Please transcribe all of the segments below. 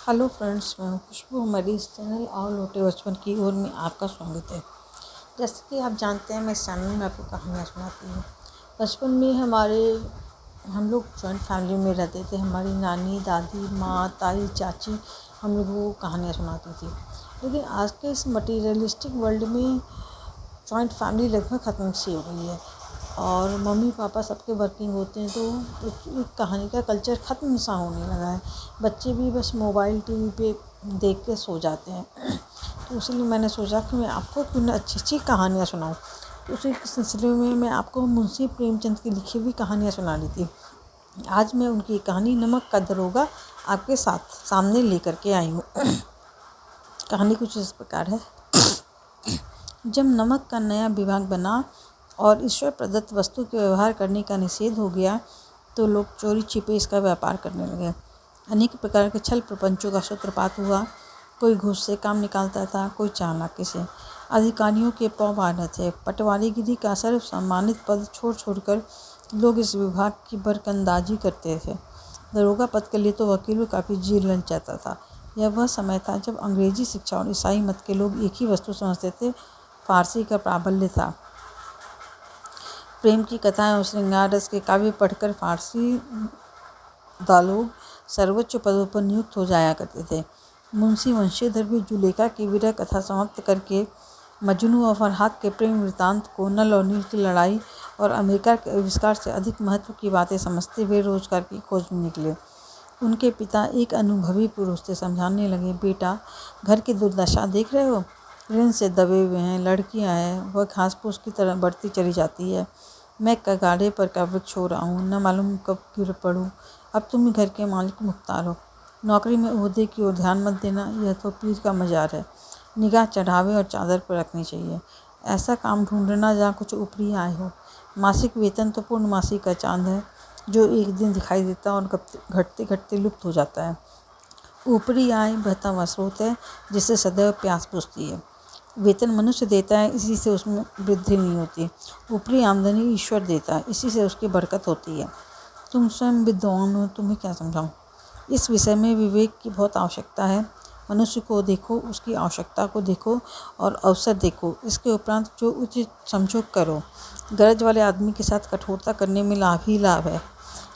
Hello friends, मैं हूँ खुशबू। हमारी इस चैनल और लोटे बचपन की ओर में आपका स्वागत है। जैसे कि आप जानते हैं, मैं इस चैनल में आपको कहानियाँ सुनाती हूँ। बचपन में हम लोग जॉइंट फैमिली में रहते थे। हमारी नानी, दादी, माँ, ताई, चाची हम लोगों को कहानियाँ सुनाती थी। लेकिन आज के इस मटीरियलिस्टिक वर्ल्ड में जॉइंट फैमिली लगभग ख़त्म सी हो गई है और मम्मी पापा सबके वर्किंग होते हैं, तो एक कहानी का कल्चर ख़त्म सा होने लगा है। बच्चे भी बस मोबाइल टीवी पे देख के सो जाते हैं। तो इसलिए मैंने सोचा कि मैं आपको क्यों ना अच्छी अच्छी कहानियाँ सुनाऊँ। तो उसी सिलसिले में मैं आपको मुंशी प्रेमचंद की लिखी हुई कहानियाँ सुना रही थी। आज मैं उनकी कहानी नमक का दरोगा आपके सामने लेकर के आई हूँ। कहानी कुछ इस प्रकार है। जब नमक का नया विभाग बना और ईश्वर प्रदत्त वस्तु के व्यवहार करने का निषेध हो गया, तो लोग चोरी छिपे इसका व्यापार करने लगे। अनेक प्रकार के छल प्रपंचों का सूत्रपात हुआ। कोई घूस से काम निकालता था, कोई चालाकी से। अधिकारियों के पौ बांधे थे। पटवारीगिरी का सर्व सम्मानित पद छोड़ छोड़कर लोग इस विभाग की बरकंदाजी करते थे। दरोगा पद के लिए तो वकीलों का भी जी लग जाता था। यह वह समय था जब अंग्रेजी शिक्षा और ईसाई मत के लोग एक ही वस्तु समझते थे। फारसी का प्राबल्य था। प्रेम की कथाएं और श्रृंगार रस के काव्य पढ़कर फारसी लोग सर्वोच्च पदों पर नियुक्त हो जाया करते थे। मुंशी वंशीधर भी जुलेखा की विरह कथा समाप्त करके मजनू और फरहाद के प्रेम वृतांत को, नल और नील की लड़ाई और अमेरिका के आविष्कार से अधिक महत्व की बातें समझते हुए रोजगार की खोज में निकले। उनके पिता एक अनुभवी पुरुष से समझाने लगे, बेटा, घर की दुर्दशा देख रहे हो? ऋण से दबे हुए हैं, लड़कियां हैं, वह घास फूस की तरह बढ़ती चली जाती है। मैं कगाड़े पर का वृक्ष हो रहा हूँ, न मालूम कब गिर पड़ूँ। अब तुम ही घर के मालिक मुख्तार हो। नौकरी में ओहदे की ओर ध्यान मत देना, यह तो पीर का मजार है। निगाह चढ़ावे और चादर पर रखनी चाहिए। ऐसा काम ढूंढना जहाँ कुछ ऊपरी आय हो। मासिक वेतन तो पूर्णमासी का चांद है, जो एक दिन दिखाई देता और घटते घटते लुप्त हो जाता है। ऊपरी आय बहता हुआ स्रोत है, जिससे सदैव प्यास बुझती है। वेतन मनुष्य देता है, इसी से उसमें वृद्धि नहीं होती। ऊपरी आमदनी ईश्वर देता है, इसी से उसकी बरकत होती है। तुम स्वयं विद्वान हो, तुम्हें क्या समझाऊं। इस विषय में विवेक की बहुत आवश्यकता है। मनुष्य को देखो, उसकी आवश्यकता को देखो और अवसर देखो। इसके उपरांत जो उचित समझो करो। गरज वाले आदमी के साथ कठोरता करने में लाभ ही लाभ है,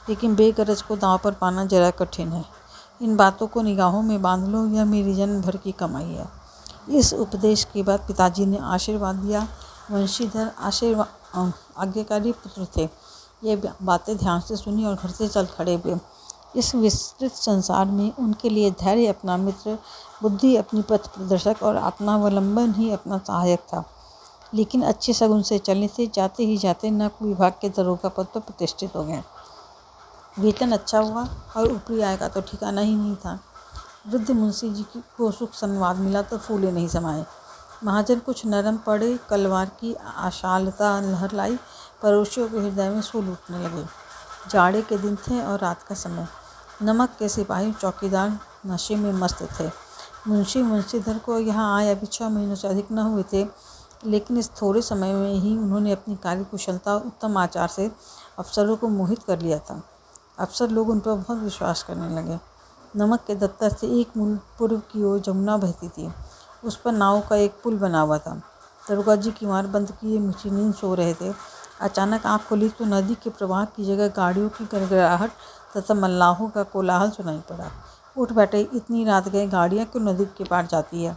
लेकिन बेगरज को दांव पर पाना जरा कठिन है। इन बातों को निगाहों में बांध लो, यह मेरी जन्म भर की कमाई है। इस उपदेश के बाद पिताजी ने आशीर्वाद दिया। वंशीधर आज्ञाकारी पुत्र थे। ये बातें ध्यान से सुनी और घर से चल खड़े हुए। इस विस्तृत संसार में उनके लिए धैर्य अपना मित्र, बुद्धि अपनी पथ प्रदर्शक और आत्मावलंबन ही अपना सहायक था। लेकिन अच्छे शगुन से चलने से जाते ही जाते नक विभाग के दरोगा पद पर प्रतिष्ठित हो गए। वेतन अच्छा हुआ और ऊपरी आय का तो ठिकाना ही नहीं था। वृद्ध मुंशी जी को सुख संवाद मिला तो फूले नहीं समाये। महाजन कुछ नरम पड़े, कलवार की आशालता लहर लाई, पड़ोसियों के हृदय में सूल उठने लगे। जाड़े के दिन थे और रात का समय। नमक के सिपाही चौकीदार नशे में मस्त थे। मुंशी वंशीधर को यहाँ आए अभी 6 महीनों से अधिक न हुए थे, लेकिन इस थोड़े समय में ही उन्होंने अपनी कार्यकुशलता और उत्तम आचार से अफसरों को मोहित कर लिया था। अफसर लोग उन पर बहुत विश्वास करने लगे। नमक के दफ्तर से एक मील पूर्व की ओर जमुना बहती थी। उस पर नाव का एक पुल बना हुआ था। दरोगा जी किवाड़ बंद किए मीठी नींद सो रहे थे। अचानक आँख खुली तो नदी के प्रवाह की जगह गाड़ियों की गड़गड़ाहट तथा मल्लाहों का कोलाहल सुनाई पड़ा। उठ बैठे, इतनी रात गए गाड़ियाँ क्यों नदी के पार जाती है?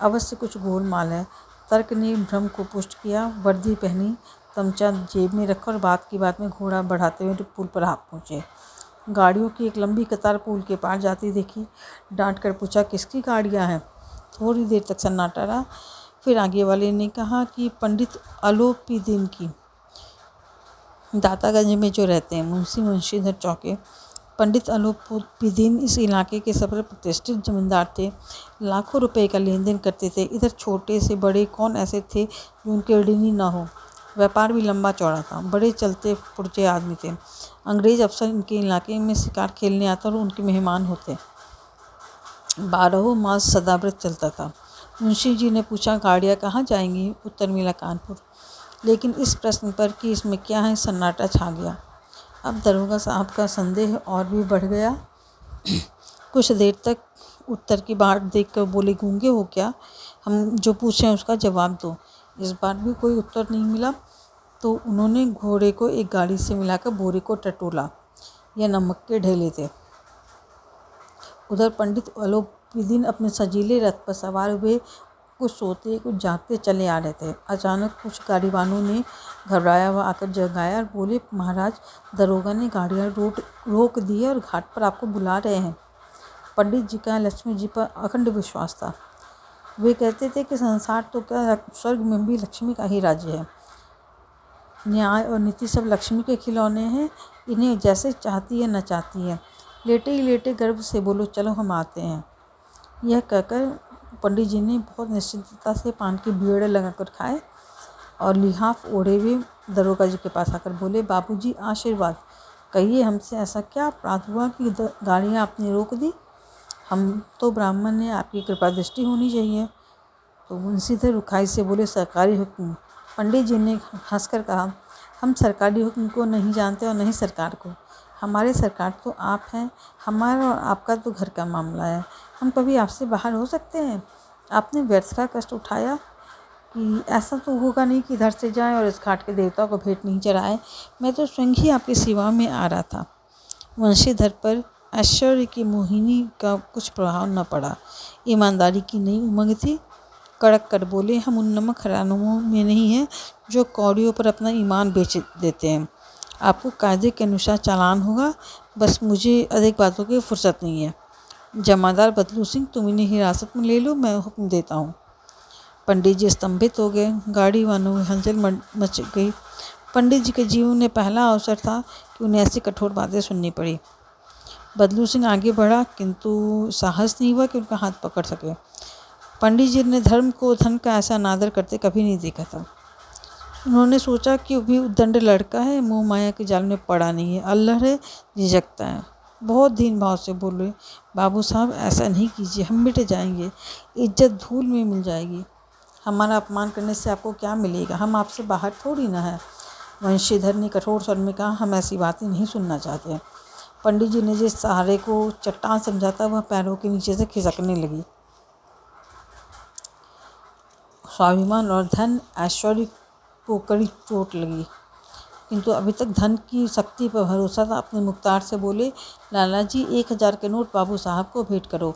अवश्य कुछ गोलमाल है। तर्क ने भ्रम को पुष्ट किया। वर्दी पहनी, तमचा जेब में रखा और बात की बात में घोड़ा बढ़ाते हुए पुल पर आ पहुँचे। गाड़ियों की एक लंबी कतार पुल के पार जाती देखी। डांट कर पूछा, किसकी गाड़ियाँ हैं? थोड़ी देर तक सन्नाटा रहा। फिर आगे वाले ने कहा कि पंडित अलोपीदीन की, दातागंज में जो रहते हैं। मुंशी वंशीधर चौके। पंडित अलोपीदीन इस इलाके के सबसे प्रतिष्ठित जमींदार थे। लाखों रुपए का लेन देन करते थे। इधर छोटे से बड़े कौन ऐसे थे जो उनके ऋणी न हो। व्यापार भी लंबा चौड़ा था। बड़े चलते पुरजे आदमी थे। अंग्रेज अफसर इनके इलाके में शिकार खेलने आते और उनके मेहमान होते। 12 मास सदाव्रत चलता था। मुंशी जी ने पूछा, गाड़ियाँ कहाँ जाएंगी? उत्तर मिला, कानपुर। लेकिन इस प्रश्न पर कि इसमें क्या है, सन्नाटा छा गया। अब दरोगा साहब का संदेह और भी बढ़ गया। कुछ देर तक उत्तर की बाट देखकर बोले, गूंगे हो क्या? हम जो पूछें उसका जवाब दो। इस बार भी कोई उत्तर नहीं मिला तो उन्होंने घोड़े को एक गाड़ी से मिलाकर बोरे को टटोला। यह नमक के ढेले थे। उधर पंडित अलोपीदीन अपने सजीले रथ पर सवार हुए कुछ सोते कुछ जागते चले आ रहे थे। अचानक कुछ गाड़ीवानों ने घबराया हुआ आकर जगाया और बोले, महाराज, दरोगा ने गाड़ियाँ रोक दी है और घाट पर आपको बुला रहे हैं। पंडित जी का लक्ष्मी जी पर अखंड विश्वास था। वे कहते थे कि संसार तो क्या, स्वर्ग में भी लक्ष्मी का ही राज्य है। न्याय और नीति सब लक्ष्मी के खिलौने हैं, इन्हें जैसे चाहती है न चाहती है। लेटे ही लेटे गर्व से बोलो, चलो हम आते हैं। यह कहकर पंडित जी ने बहुत निश्चिंतता से पान की बीड़ लगाकर खाए और लिहाफ ओढ़े हुए दरोगा जी के पास आकर बोले, बाबूजी आशीर्वाद, कहिए हमसे ऐसा क्या अपराध हुआ कि गाड़ियाँ आपने रोक दी? हम तो ब्राह्मण हैं, आपकी कृपा दृष्टि होनी चाहिए। तो मुंशीधर रुखाई से बोले, सरकारी हुक्म। पंडित जी ने हंसकर कहा, हम सरकारी हुक्म को नहीं जानते और नहीं सरकार को। हमारे सरकार तो आप हैं। हमारा और आपका तो घर का मामला है। हम कभी आपसे बाहर हो सकते हैं? आपने व्यर्थ का कष्ट उठाया कि ऐसा तो होगा नहीं कि इधर से जाएं और इस घाट के देवता को भेंट नहीं चढ़ाए। मैं तो स्वयं ही आपकी सेवा में आ रहा था। वंशीधर पर ऐश्वर्य की मोहिनी का कुछ प्रभाव न पड़ा। ईमानदारी की नई उमंग थी। कड़क कर बोले, हम उन नमक हरामों में नहीं हैं जो कौड़ियों पर अपना ईमान बेच देते हैं। आपको कायदे के अनुसार चालान होगा। बस मुझे अधिक बातों की फुर्सत नहीं है। जमादार बदलू सिंह, तुम इन्हें हिरासत में ले लो, मैं हुक्म देता हूँ। पंडित जी स्तंभित हो गए। गाड़ी वालों में हलचल मच गई। पंडित जी के जीवन में पहला अवसर था कि उन्हें ऐसी कठोर बातें सुननी पड़ी। बदलू सिंह आगे बढ़ा, किंतु साहस नहीं हुआ कि उनका हाथ पकड़ सके। पंडित जी ने धर्म को धन का ऐसा अनादर करते कभी नहीं देखा था। उन्होंने सोचा कि वो भी उद्दंड लड़का है, मोह माया के जाल में पड़ा नहीं है, अल्लड़ है, झिझकता है। बहुत दीन भाव से बोले, बाबू साहब, ऐसा नहीं कीजिए, हम मिट जाएंगे, इज्जत धूल में मिल जाएगी। हमारा अपमान करने से आपको क्या मिलेगा? हम आपसे बाहर थोड़ी ना है। वंशीधर ने कठोर स्वर में कहा, हम ऐसी बातें नहीं सुनना चाहते। पंडित जी ने जिस सहारे को चट्टान समझा था वह पैरों के नीचे से खिसकने लगी। स्वाभिमान और धन ऐश्वर्य को कड़ी चोट लगी, किंतु अभी तक धन की शक्ति पर भरोसा था। अपने मुख्तार से बोले, लाला जी, 1000 के नोट बाबू साहब को भेंट करो।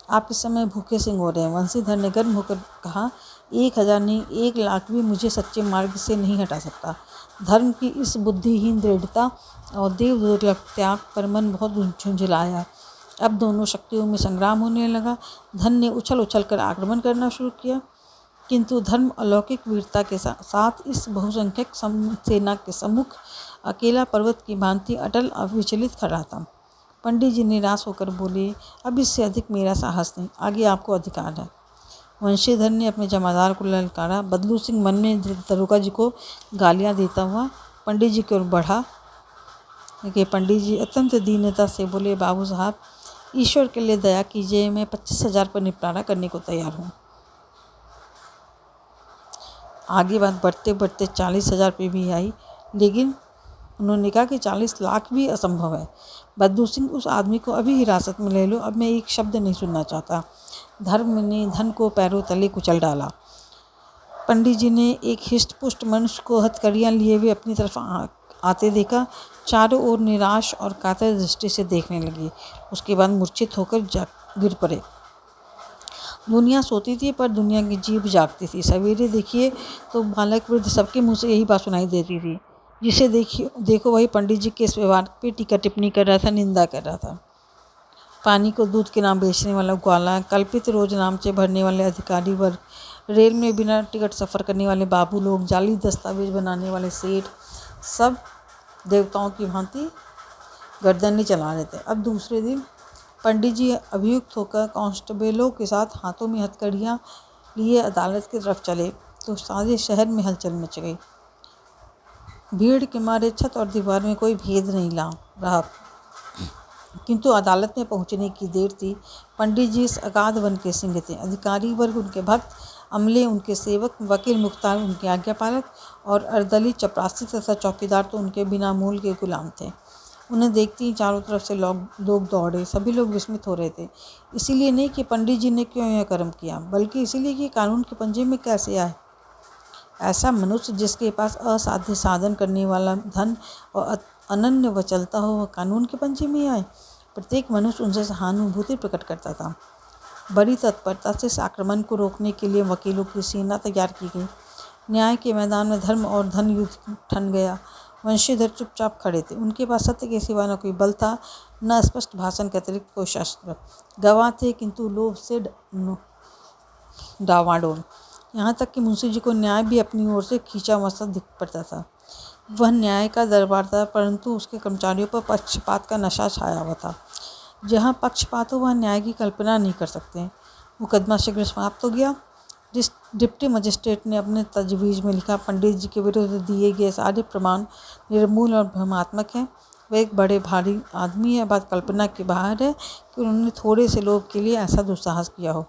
आप इस समय भूखे सिंह हो रहे हैं। वंशीधर ने गर्म होकर कहा, 1000 नहीं, 1 लाख भी मुझे सच्चे मार्ग से नहीं हटा सकता। धर्म की इस बुद्धिहीन दृढ़ता और देव दुर्लभ त्याग पर मन बहुत झुंझलाया। अब दोनों शक्तियों में संग्राम होने लगा। धन ने उछल उछल कर आक्रमण करना शुरू किया, किंतु धर्म अलौकिक वीरता के साथ इस बहुसंख्यक सेना के सम्मुख अकेला पर्वत की भांति अटल अविचलित खड़ा था। पंडित जी निराश होकर बोले, अब इससे अधिक मेरा साहस नहीं, आगे आपको अधिकार है। वंशीधर ने अपने जमादार को ललकारा। बदलू सिंह मन में दरोगा जी को गालियां देता हुआ पंडित जी की ओर बढ़ा कि पंडित जी अत्यंत दीनता से बोले, बाबू साहब, ईश्वर के लिए दया कीजिए, मैं 25,000 पर निपटारा करने को तैयार हूँ। आगे बात बढ़ते बढ़ते 40,000 पे भी आई, लेकिन उन्होंने कहा कि 40 लाख भी असंभव है। बद्दू सिंह, उस आदमी को अभी हिरासत में ले लो, अब मैं एक शब्द नहीं सुनना चाहता। धर्म ने धन को पैरों तले कुचल डाला। पंडित जी ने एक हिष्ट पुष्ट मनुष्य को हथकड़ियाँ लिए हुए अपनी तरफ आते देखा। चारों ओर निराश और कातर दृष्टि से देखने लगी। उसके बाद मूर्छित होकर गिर पड़े। दुनिया सोती थी पर दुनिया की जीभ जागती थी। सवेरे देखिए तो बालक वृद्ध सबके मुंह से यही बात सुनाई देती थी। जिसे देखो वही पंडित जी के इस व्यवहार पे टीका टिप्पणी कर रहा था, निंदा कर रहा था। पानी को दूध के नाम बेचने वाला ग्वाला, कल्पित रोज नामचे भरने वाले अधिकारी वर्ग, रेल में बिना टिकट सफ़र करने वाले बाबू लोग, जाली दस्तावेज बनाने वाले सेठ, सब देवताओं की भांति गर्दनें चला रहे थे। अब दूसरे दिन पंडित जी अभियुक्त होकर कांस्टेबलों के साथ हाथों में हथकड़ियाँ लिए अदालत की तरफ चले तो सारे शहर में हलचल मच गई। भीड़ के मारे छत और दीवार में कोई भेद नहीं रहा, किंतु अदालत में पहुंचने की देर थी। पंडित जी इस अगाध वन के सिंह थे। अधिकारी वर्ग उनके भक्त, अमले उनके सेवक, वकील मुख्तार उनके आज्ञापालक और अर्दली चपरासी तथा चौकीदार तो उनके बिना मूल के गुलाम थे। उन्हें देखते ही चारों तरफ से लोग दौड़े। सभी लोग विस्मित हो रहे थे, इसीलिए नहीं कि पंडित जी ने क्यों यह कर्म किया, बल्कि इसीलिए कि कानून के पंजे में कैसे आए। ऐसा मनुष्य जिसके पास असाध्य साधन करने वाला धन और अनन्य वचलता हो, वह कानून के पंजे में आए। प्रत्येक मनुष्य उनसे सहानुभूति प्रकट करता था। बड़ी तत्परता से इस आक्रमण को रोकने के लिए वकीलों की सेना तैयार की गई। न्याय के मैदान में धर्म और धन युद्ध ठन गया। वंशीधर चुपचाप खड़े थे। उनके पास सत्य के सिवा न कोई बल था, न स्पष्ट भाषण के अतिरिक्त कोई शस्त्र। गवाह थे, किंतु लोभ से डावाडोल। यहाँ तक कि मुंशी जी को न्याय भी अपनी ओर से खींचा हुआ सा दिख पड़ता था। वह न्याय का दरबार था, परंतु उसके कर्मचारियों पर पक्षपात का नशा छाया हुआ था। जहाँ पक्षपात हो वहाँ न्याय की कल्पना नहीं कर सकते। मुकदमा शीघ्र समाप्त हो गया। डिप्टी मजिस्ट्रेट ने अपने तजवीज़ में लिखा, पंडित जी के विरुद्ध दिए गए सारे प्रमाण निर्मूल और भ्रमात्मक हैं। वह एक बड़े भारी आदमी है। बात कल्पना के बाहर है कि उन्होंने थोड़े से लोभ के लिए ऐसा दुस्साहस किया हो।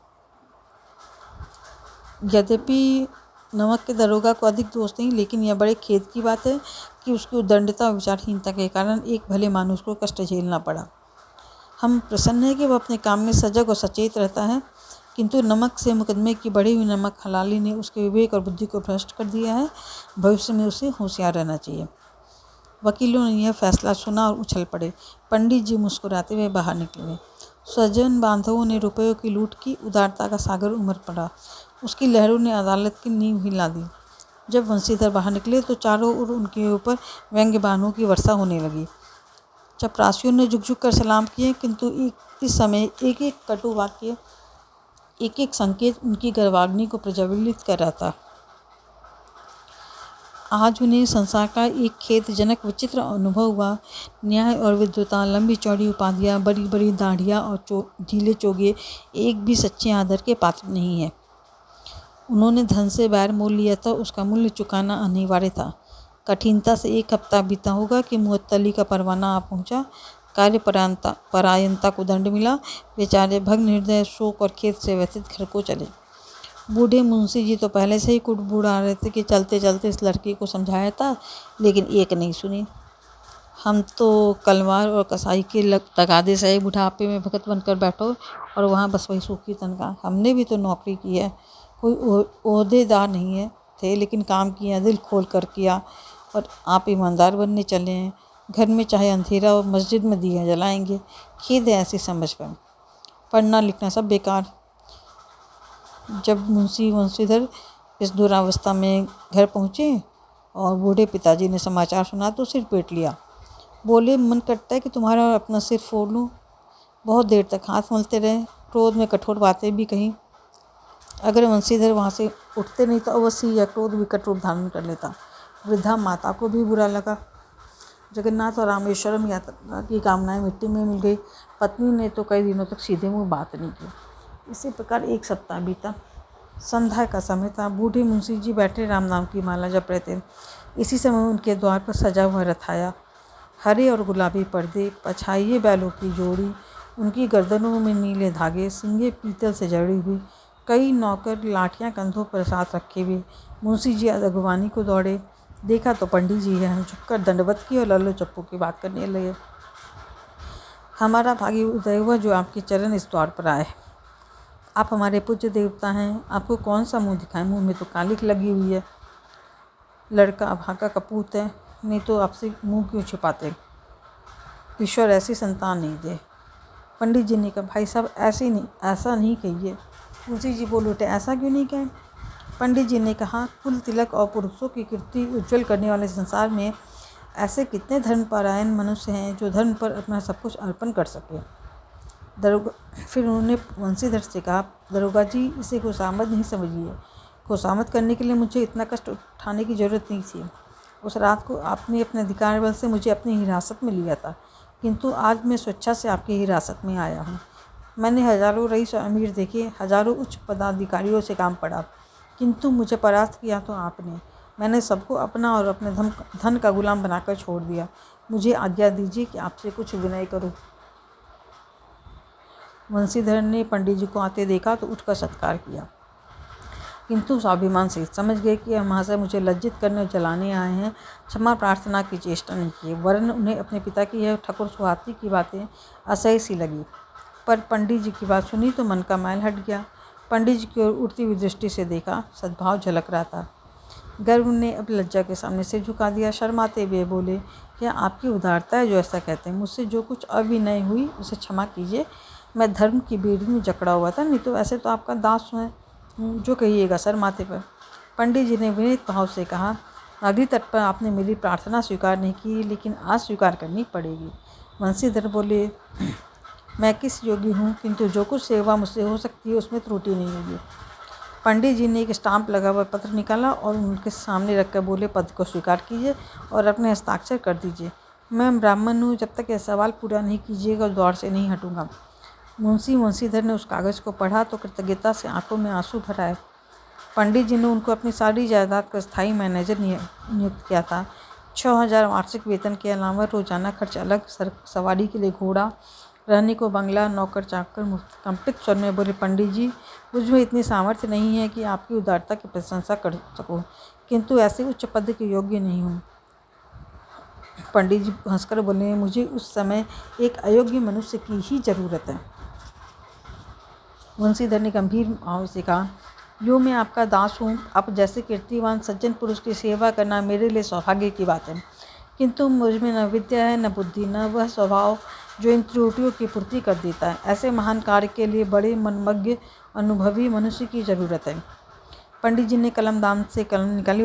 यद्यपि नमक के दरोगा को अधिक दोष नहीं, लेकिन यह बड़े खेद की बात है कि उसकी उद्दंडता और विचारहीनता के कारण एक भले मानुष को कष्ट झेलना पड़ा। हम प्रसन्न हैं कि वह अपने काम में सजग और सचेत रहता है, किंतु नमक से मुकदमे की बढ़ी हुई नमक हलाली ने उसके विवेक और बुद्धि को भ्रष्ट कर दिया है। भविष्य में उसे होशियार रहना चाहिए। वकीलों ने यह फैसला सुना और उछल पड़े। पंडित जी मुस्कुराते हुए बाहर निकले। स्वजन बांधवों ने रुपयों की लूट की। उदारता का सागर उमड़ पड़ा। उसकी लहरों ने अदालत की नींव हिला दी। जब वंशीधर बाहर निकले तो चारों ओर उनके ऊपर व्यंग्य बाणों की वर्षा होने लगी। चपरासियों ने झुक कर सलाम किए, किंतु इस समय एक एक कटु वाक्य, एक एक संकेत उनकी गर्वाग्नि को प्रज्वलित कर रहा था। आज उन्हें संसार का एक खेदजनक विचित्र अनुभव हुआ। न्याय और विद्वता, लंबी चौड़ी उपाधियाँ, बड़ी बड़ी दाढ़ियाँ और ढीले चोगे एक भी सच्चे आदर के पात्र नहीं है। उन्होंने धन से बैर मोल लिया था, उसका मूल्य चुकाना अनिवार्य था। कठिनता से 1 हफ्ता बीता होगा कि मुअत्तली का परवाना आ पहुँचा। कार्यपरायणता को दंड मिला। बेचारे भग्न हृदय, शोक और खेद से व्यथित घर को चले। बूढ़े मुंशी जी तो पहले से ही कुड़बुड़ा रहे थे कि चलते चलते इस लड़की को समझाया था, लेकिन एक नहीं सुनी। हम तो कलवार और कसाई के तगादे से बुढ़ापे में भगत बनकर बैठो और वहाँ बस वही सूखी तनख्वाह। हमने भी तो नौकरी की है, कोई ओहदेदार नहीं है थे, लेकिन काम किया, दिल खोल कर किया। और आप ईमानदार बनने चले हैं। घर में चाहे अंधेरा और मस्जिद में दिया जलाएंगे। खेद है ऐसी समझ पर। पढ़ना लिखना सब बेकार। जब मुंशी वंशीधर इस दुरावस्था में घर पहुँचे और बूढ़े पिताजी ने समाचार सुना तो सिर पीट लिया। बोले, मन करता है कि तुम्हारा अपना सिर फोड़ लूँ। बहुत देर तक हाथ मलते रहे, क्रोध में कठोर बातें भी कहीं। अगर वंशीधर वहाँ से उठते नहीं तो अवश्य यह क्रोध विकट रूप धारण कर लेता। वृद्धा माता को भी बुरा लगा। जगन्नाथ और रामेश्वरम यात्रा की कामनाएं मिट्टी में मिल गई। पत्नी ने तो कई दिनों तक सीधे मुँह बात नहीं की। इसी प्रकार 1 सप्ताह बीता। संध्या का समय था। बूढ़े मुंशी जी बैठे राम नाम की माला जप रहे थे। इसी समय उनके द्वार पर सजा हुआ रथ आया। हरे और गुलाबी पर्दे, पछाइये बैलों की जोड़ी, उनकी गर्दनों में नीले धागे, सींगें पीतल से जड़ी हुई, कई नौकर लाठियाँ कंधों पर साथ रखे हुए। मुंशी जी अगवानी को दौड़े। देखा तो पंडित जी हैं। झुककर दंडवत की और लल्लो चप्पू की बात करने लगे। हमारा भाग्य उदय हुआ जो आपके चरण इस द्वार पर आए। आप हमारे पूज्य देवता हैं, आपको कौन सा मुँह दिखाएं। मुँह में तो कालिख लगी हुई है। लड़का अभागा कपूत है, नहीं तो आपसे मुँह क्यों छिपाते। ईश्वर ऐसी संतान नहीं दे। पंडित जी ने कहा, भाई साहब ऐसा नहीं कहिए। मुंशी जी बोल उठे, ऐसा क्यों नहीं कहें। पंडित जी ने कहा, कुल तिलक और पुरुषों की कीर्ति उज्ज्वल करने वाले संसार में ऐसे कितने धर्मपरायण मनुष्य हैं जो धर्म पर अपना सब कुछ अर्पण कर सके। फिर उन्होंने वंशीधर से कहा, दरोगा जी, इसे खुशामद नहीं समझिए। खुशामद करने के लिए मुझे इतना कष्ट उठाने की ज़रूरत नहीं थी। उस रात को आपने अपने अधिकार बल से मुझे अपनी हिरासत में लिया था, किंतु आज मैं स्वेच्छा से आपकी हिरासत में आया हूँ। मैंने हजारों रईस और अमीर देखे, हजारों उच्च पदाधिकारियों से काम पड़ा, किंतु मुझे परास्त किया तो आपने। मैंने सबको अपना और अपने धन का गुलाम बनाकर छोड़ दिया। मुझे आज्ञा दीजिए कि आपसे कुछ विनय करूं। वंशीधर ने पंडित जी को आते देखा तो उठकर सत्कार किया। किंतु स्वाभिमान से समझ गए कि महाशय मुझे लज्जित करने और जलाने आए हैं, क्षमा प्रार्थना की चेष्टा नहीं की। वरन उन्हें अपने पिता की यह ठाकुर सुहाती की बातें असह्य सी लगी। पर पंडित जी की बात सुनी तो मन का मैल हट गया। पंडित जी की ओर उड़ती हुई दृष्टि से देखा, सद्भाव झलक रहा था। गर्व ने अब लज्जा के सामने सिर झुका दिया। शर्माते हुए बोले, क्या आपकी उदारता है जो ऐसा कहते हैं? मुझसे जो कुछ अभिनय हुई उसे क्षमा कीजिए। मैं धर्म की बेड़ी में जकड़ा हुआ था, नहीं तो ऐसे तो आपका दास है। जो कहिएगा सर माथे पर। पंडित जी ने विनीत भाव से कहा, अगली तट पर आपने मेरी प्रार्थना स्वीकार नहीं की, लेकिन आज स्वीकार करनी पड़ेगी। वंशीधर बोले, मैं किस योगी हूँ, किंतु जो कुछ सेवा मुझसे हो सकती है उसमें त्रुटि नहीं होगी। पंडित जी ने एक स्टाम्प लगा हुआ पत्र निकाला और उनके सामने रखकर बोले, पद को स्वीकार कीजिए और अपने हस्ताक्षर कर दीजिए। मैं ब्राह्मण हूँ, जब तक यह सवाल पूरा नहीं कीजिएगा द्वार से नहीं हटूंगा। वंशीधर ने उस कागज़ को पढ़ा तो कृतज्ञता से आंखों में आंसू भर आए। पंडित जी ने उनको अपनी सारी जायदाद का स्थायी मैनेजर नियुक्त किया था। 6000 वार्षिक वेतन के अलावा रोजाना खर्च अलग, सवारी के लिए घोड़ा, रहने को बंगला, नौकर चाकर मुफ्त। कंपित स्वर में बोले, पंडित जी, मुझमें इतनी सामर्थ्य नहीं है कि आपकी उदारता की प्रशंसा कर सकूं, किंतु ऐसे उच्च पद के योग्य नहीं हूँ। पंडित जी हंसकर बोले, मुझे उस समय एक अयोग्य मनुष्य की ही जरूरत है। वंशीधर ने गंभीर भाव से कहा, यो मैं आपका दास हूँ। आप जैसे कीर्तिवान सज्जन पुरुष की सेवा करना मेरे लिए सौभाग्य की बात है, किंतु मुझमें न विद्या है, न बुद्धि, न वह स्वभाव जो इन त्रुटियों की पूर्ति कर देता है। ऐसे महान कार्य के लिए बड़े मनमज्ञ अनुभवी मनुष्य की जरूरत है। पंडित जी ने कलमदान से कलम निकाली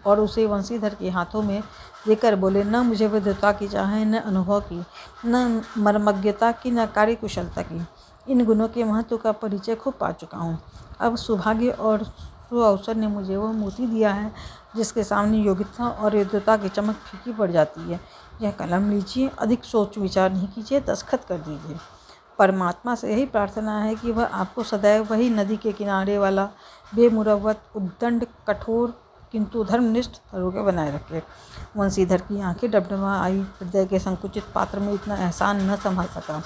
और उसे वंशीधर के हाथों में देकर बोले, न मुझे विद्वता की चाह है, न अनुभव की, न मर्मज्ञता की, न कार्यकुशलता की। इन गुणों के महत्व का परिचय खूब पा चुका हूँ। अब सौभाग्य और सुअवसर ने मुझे वह मोती दिया है जिसके सामने योग्यता और विद्वता की चमक फीकी पड़ जाती है। यह कलम लीजिए, अधिक सोच विचार नहीं कीजिए, दस्तखत कर दीजिए। परमात्मा से यही प्रार्थना है कि वह आपको सदैव वही नदी के किनारे वाला बेमुरव्वत, उद्दंड, कठोर किंतु धर्मनिष्ठ तरोगे बनाए रखे। वंशीधर की आंखें डबडबा आई। हृदय के संकुचित पात्र में इतना एहसान न संभाल सका।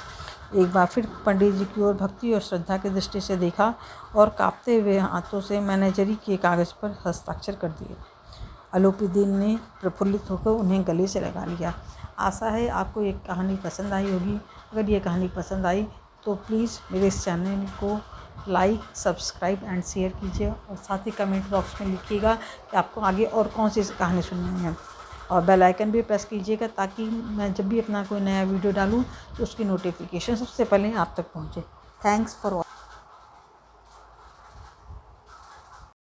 एक बार फिर पंडित जी की ओर भक्ति और श्रद्धा की दृष्टि से देखा और कांपते हुए हाथों से मैनेजरी के कागज़ पर हस्ताक्षर कर दिए। अलोपीदीन ने प्रफुल्लित होकर उन्हें गले से लगा लिया। आशा है आपको ये कहानी पसंद आई होगी। अगर ये कहानी पसंद आई तो प्लीज़ मेरे इस चैनल को लाइक, सब्सक्राइब एंड शेयर कीजिए और साथ ही कमेंट बॉक्स में लिखिएगा कि आपको आगे और कौन सी कहानी सुननी है, और बेल आइकन भी प्रेस कीजिएगा ताकि मैं जब भी अपना कोई नया वीडियो डालूँ तो उसकी नोटिफिकेशन सबसे पहले आप तक पहुँचे। Thanks for